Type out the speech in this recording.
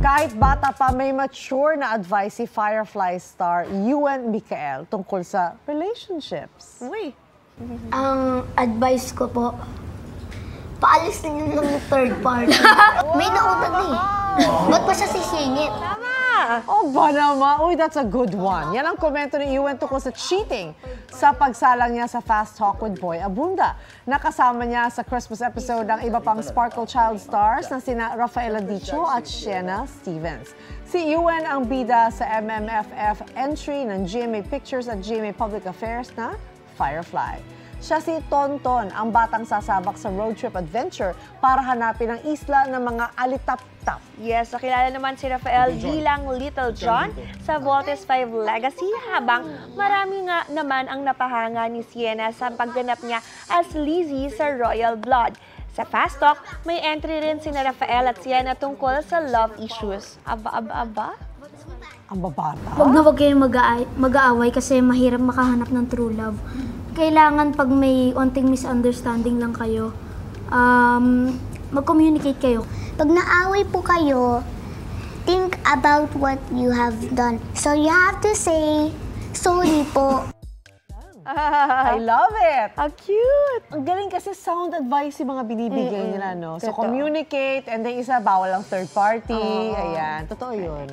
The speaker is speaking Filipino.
Kahit bata pa, may mature na advice si Firefly star Ewan Micael tungkol sa relationships. Uy. Ang advice ko po, paalis na yun ng third party. May nauna na eh. Ba't pa siya sisingit? Oh, ba naman? Uy, that's a good one. Yan ang komento ni Ewan tungkol sa cheating sa pagsalang niya sa Fast Talk with Boy Abunda. Nakasama niya sa Christmas episode ang iba pang Sparkle Child stars na sina Rafaela Dicho at Sienna Stevens. Si Ewan ang bida sa MMFF entry ng GMA Pictures at GMA Public Affairs na Firefly. Siya si Tonton, ang batang sasabak sa road trip adventure para hanapin ang isla ng mga alitap-tap. Yes, nakilala naman si Rafael bilang Little John sa Voltes 5 Legacy, habang marami nga naman ang napahanga ni Sienna sa pagganap niya as Lizzie sa Royal Blood. Sa Fast Talk, may entry rin sina Rafael at Sienna tungkol sa love issues. Aba? Ang babata. Huwag na huwag kayong mag-aaway kasi mahirap makahanap ng true love. Kailangan pag may onting misunderstanding lang kayo, mag-communicate kayo. Pag naaway po kayo, think about what you have done. So you have to say, sorry po. I love it! How cute! Ang galing kasi sound advice yung mga binibigay nila, no? So, Totoo. communicate, and then isa, bawal ang third party. Ayan, totoo yun.